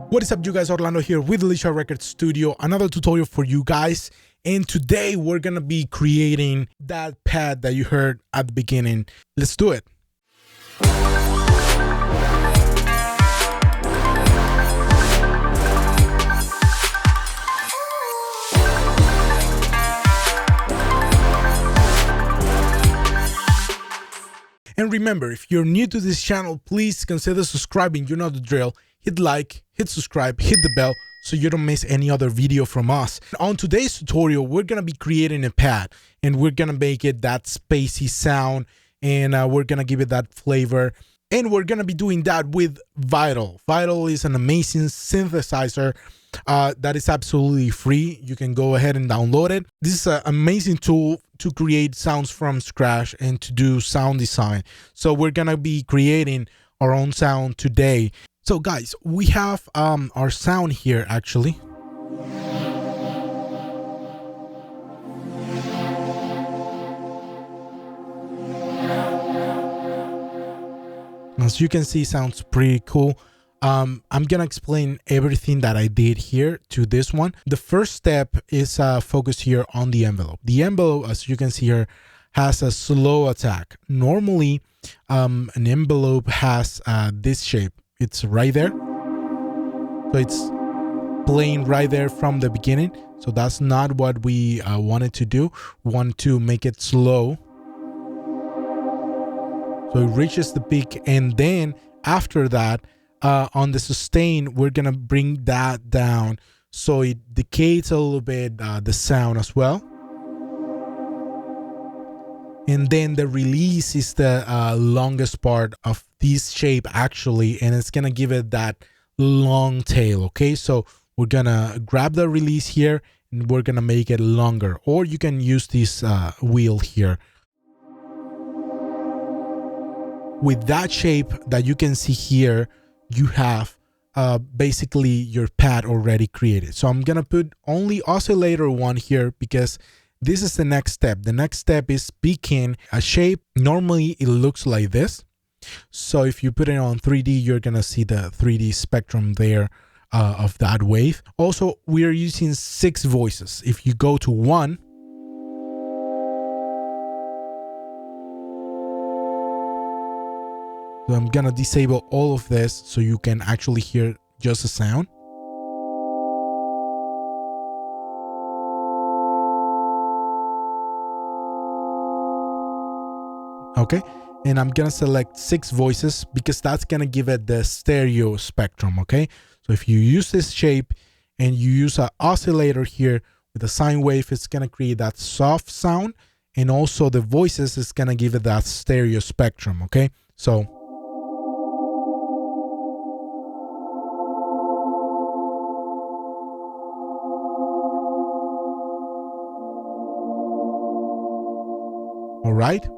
What is up, you guys? Orlando here with Elisha Record Studio, another tutorial for you guys. And today we're gonna be creating that pad that you heard at the beginning. Let's do it. And remember, if you're new to this channel, please consider subscribing. You know the drill. Hit like, hit subscribe, hit the bell so you don't miss any other video from us. On today's tutorial, we're gonna be creating a pad and we're gonna make it that spacey sound, and we're gonna give it that flavor. And we're gonna be doing that with Vital. Vital is an amazing synthesizer that is absolutely free. You can go ahead and download it. This is an amazing tool to create sounds from scratch and to do sound design. So we're gonna be creating our own sound today. So guys, we have our sound here actually. As you can see, sounds pretty cool. I'm gonna explain everything that I did here to this one. The first step is focus here on the envelope. The envelope, as you can see here, has a slow attack. Normally, an envelope has this shape. It's right there. So it's playing right there from the beginning. So that's not what we wanted to do. We want to make it slow. So it reaches the peak, and then after that, on the sustain, we're gonna bring that down so it decays a little bit the sound as well. And then the release is the longest part of this shape actually, and it's gonna give it that long tail. Okay, so we're gonna grab the release here and we're gonna make it longer, or you can use this wheel here. With that shape that you can see here, you have basically your pad already created. So I'm gonna put only oscillator 1 here because this is the next step. The next step is picking a shape. Normally it looks like this. So if you put it on 3D, you're gonna see the 3D spectrum there of that wave. Also, we are using 6 voices. If you go to 1, so I'm gonna disable all of this so you can actually hear just the sound. Okay, and I'm gonna select 6 voices because that's gonna give it the stereo spectrum. Okay, so if you use this shape and you use an oscillator here with a sine wave, it's gonna create that soft sound, and also the voices is gonna give it that stereo spectrum. Okay, so all right,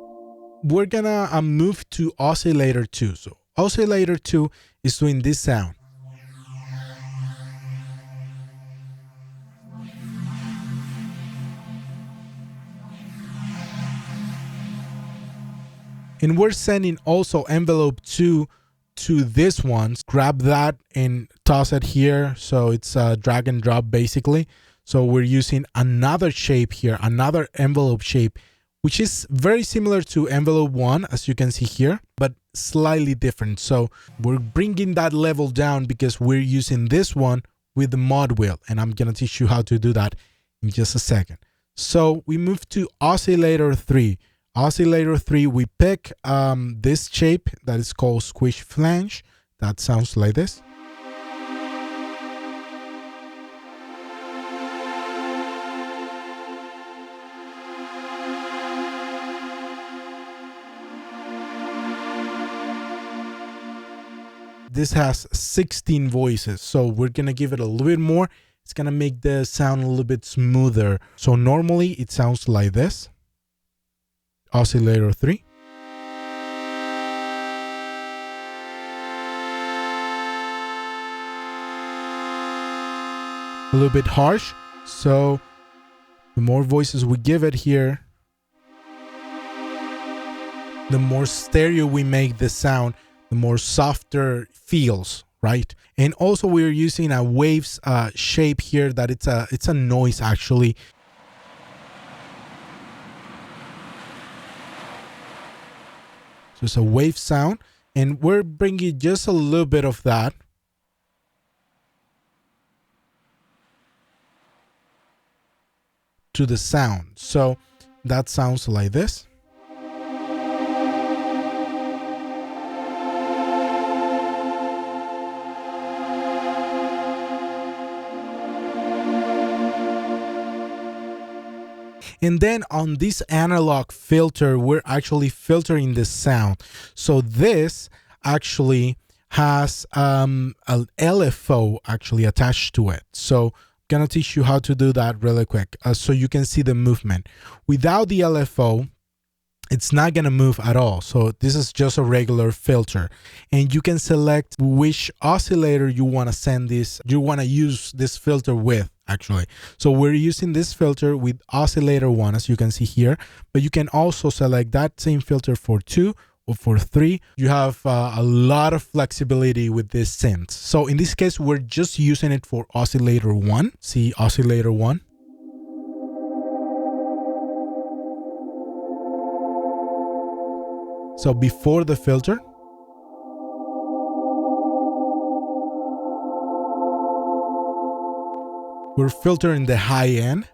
we're gonna move to oscillator 2. So oscillator 2 is doing this sound. And we're sending also envelope 2 to this one. Grab that and toss it here. So it's a drag and drop basically. So we're using another shape here, another envelope shape, which is very similar to envelope 1, as you can see here, but slightly different. So we're bringing that level down because we're using this one with the mod wheel, and I'm gonna teach you how to do that in just a second. So we move to oscillator 3. Oscillator 3, we pick this shape that is called squish flange. That sounds like this. This has 16 voices, so we're gonna give it a little bit more. It's gonna make the sound a little bit smoother. So normally it sounds like this. Oscillator 3. A little bit harsh, so the more voices we give it here, the more stereo we make the sound, the more softer feels. right? And also we're using a waves shape here that it's a noise actually. So it's a wave sound, and we're bringing just a little bit of that to the sound. So that sounds like this. And then on this analog filter, we're actually filtering the sound. So this actually has an LFO actually attached to it. So I'm gonna teach you how to do that really quick so you can see the movement. Without the LFO, it's not gonna move at all. So this is just a regular filter, and you can select which oscillator you want to use this filter with actually. So we're using this filter with oscillator 1, as you can see here, but you can also select that same filter for 2 or for 3. You have a lot of flexibility with this synth. So in this case, we're just using it for oscillator 1. See oscillator 1. So before the filter, we're filtering the high end.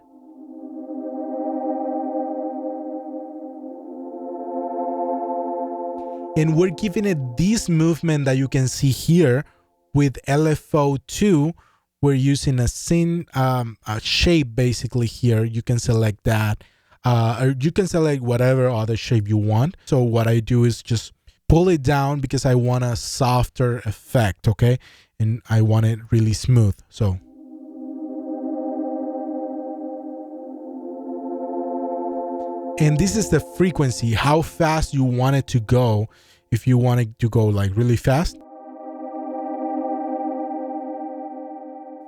And we're giving it this movement that you can see here with LFO2. We're using a synth a shape basically here. You can select that. Or you can select whatever other shape you want. So what I do is just pull it down because I want a softer effect, okay? And I want it really smooth. So and this is the frequency, how fast you want it to go. If you want it to go like really fast,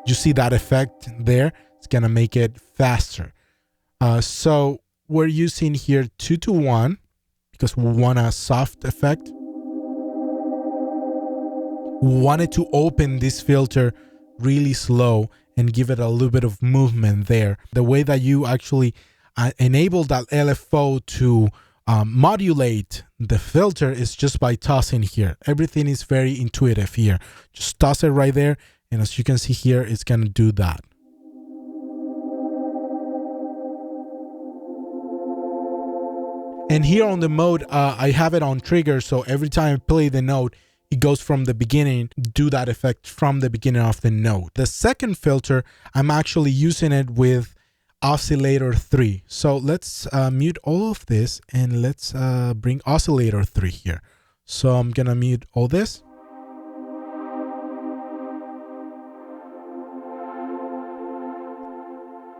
you see that effect there? It's gonna make it faster. So we're using here 2:1 because we want a soft effect. We wanted to open this filter really slow and give it a little bit of movement there. The way that you actually enable that LFO to modulate the filter is just by tossing here. Everything is very intuitive here. Just toss it right there, and as you can see here, it's gonna do that. And here on the mode, I have it on trigger, so every time I play the note, it goes from the beginning, do that effect from the beginning of the note. The second filter, I'm actually using it with oscillator 3. So let's mute all of this, and let's bring oscillator 3 here. So I'm gonna mute all this.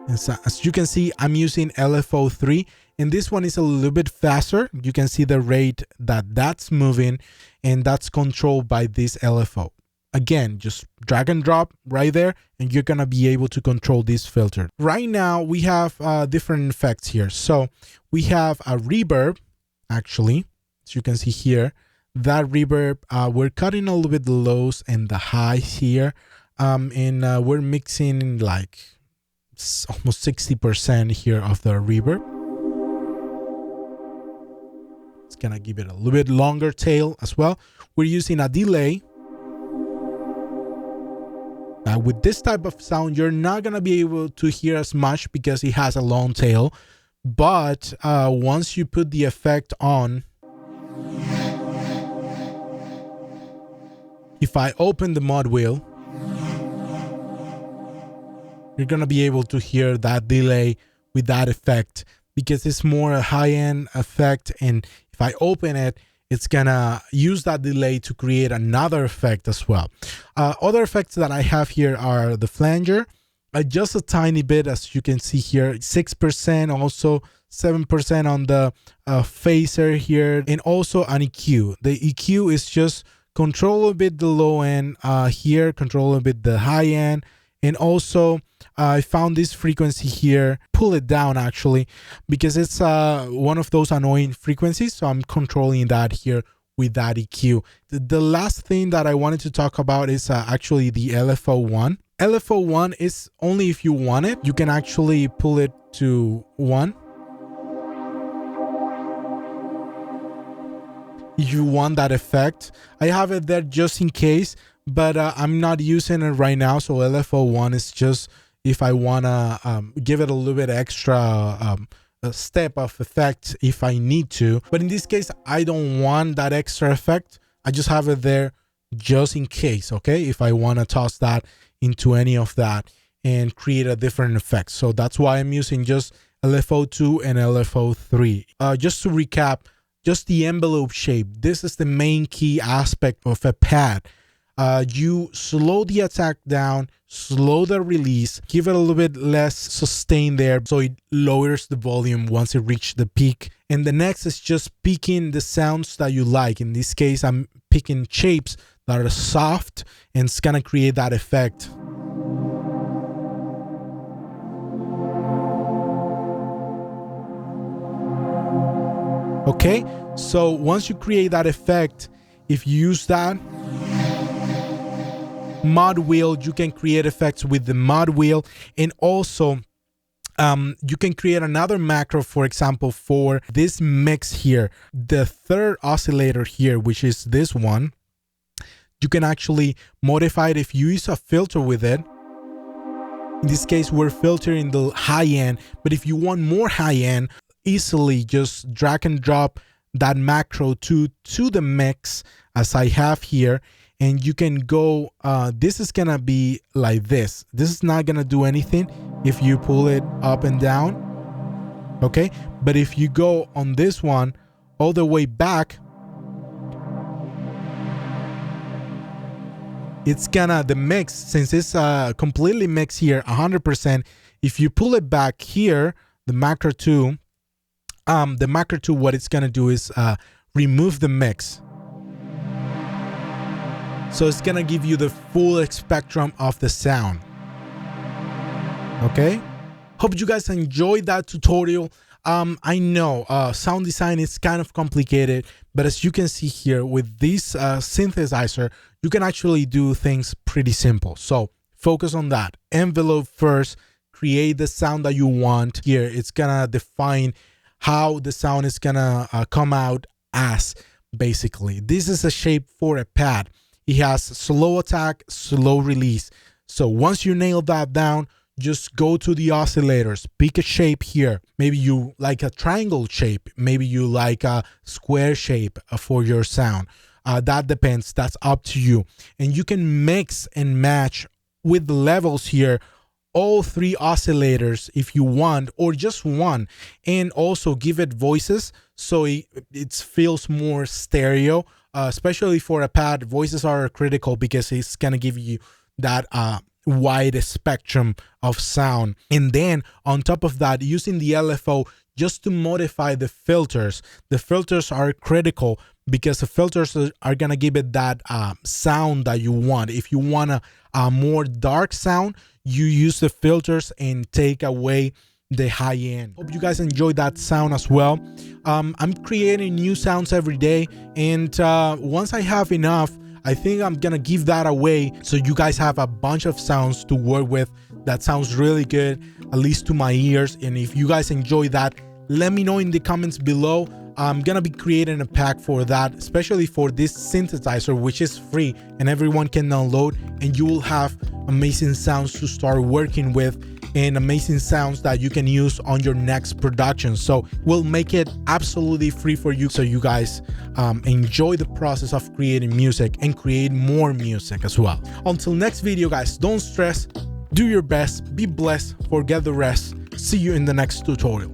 And so, as you can see, I'm using LFO3, and this one is a little bit faster. You can see the rate that's moving, and that's controlled by this LFO. Again, just drag and drop right there, and you're gonna be able to control this filter. Right now, we have different effects here. So we have a reverb, actually, as you can see here. That reverb, we're cutting a little bit the lows and the highs here, and we're mixing like almost 60% here of the reverb. It's gonna give it a little bit longer tail as well. We're using a delay. Now with this type of sound, you're not gonna be able to hear as much because it has a long tail. But once you put the effect on, if I open the mod wheel, you're gonna be able to hear that delay with that effect because it's more a high-end effect, and if I open it, it's gonna use that delay to create another effect as well. Other effects that I have here are the flanger, just a tiny bit, as you can see here, 6%, also 7% on the phaser here, and also an EQ. The EQ is just control a bit the low end here, control a bit the high end, and also I found this frequency here, pull it down actually, because it's one of those annoying frequencies. So I'm controlling that here with that EQ. The last thing that I wanted to talk about is actually the LFO1. LFO1 is only if you want it. You can actually pull it to 1. If you want that effect, I have it there just in case, but I'm not using it right now. So LFO1 is just if I wanna give it a little bit extra a step of effect if I need to. But in this case, I don't want that extra effect. I just have it there just in case, okay? If I wanna toss that into any of that and create a different effect. So that's why I'm using just LFO2 and LFO3. Just to recap, just the envelope shape. This is the main key aspect of a pad. You slow the attack down, slow the release, give it a little bit less sustain there so it lowers the volume once it reaches the peak. And the next is just picking the sounds that you like. In this case, I'm picking shapes that are soft and it's gonna create that effect. Okay, so once you create that effect, if you use that mod wheel, you can create effects with the mod wheel. And also you can create another macro, for example, for this mix here, the third oscillator here, which is this one. You can actually modify it if you use a filter with it. In this case, we're filtering the high end, but if you want more high end, easily just drag and drop that macro to the mix as I have here, and you can go this is gonna be like this. This is not gonna do anything if you pull it up and down, okay? But if you go on this one all the way back, it's gonna, the mix, since it's completely mixed here 100%, if you pull it back here, the macro 2, what it's gonna do is remove the mix. So it's gonna give you the full spectrum of the sound. Okay? Hope you guys enjoyed that tutorial. I know sound design is kind of complicated, but as you can see here with this synthesizer, you can actually do things pretty simple. So focus on that. Envelope first, create the sound that you want. Here, it's gonna define how the sound is gonna come out as, basically. This is a shape for a pad. It has slow attack, slow release. So once you nail that down, just go to the oscillators, pick a shape here. Maybe you like a triangle shape. Maybe you like a square shape for your sound. That depends, that's up to you. And you can mix and match with the levels here, all 3 oscillators if you want, or just one, and also give it voices so it feels more stereo. Especially for a pad, voices are critical because it's gonna give you that wide spectrum of sound. And then on top of that, using the LFO just to modify the filters. The filters are critical because the filters are gonna give it that sound that you want. If you want a more dark sound, you use the filters and take away the high end. Hope you guys enjoyed that sound as well. I'm creating new sounds every day, and once I have enough, I think I'm gonna give that away so you guys have a bunch of sounds to work with. That sounds really good, at least to my ears. And if you guys enjoy that, let me know in the comments below. I'm gonna be creating a pack for that, especially for this synthesizer, which is free and everyone can download, and you will have amazing sounds to start working with and amazing sounds that you can use on your next production. So we'll make it absolutely free for you so you guys enjoy the process of creating music and create more music as well. Until next video, guys, don't stress, do your best, be blessed, forget the rest. See you in the next tutorial.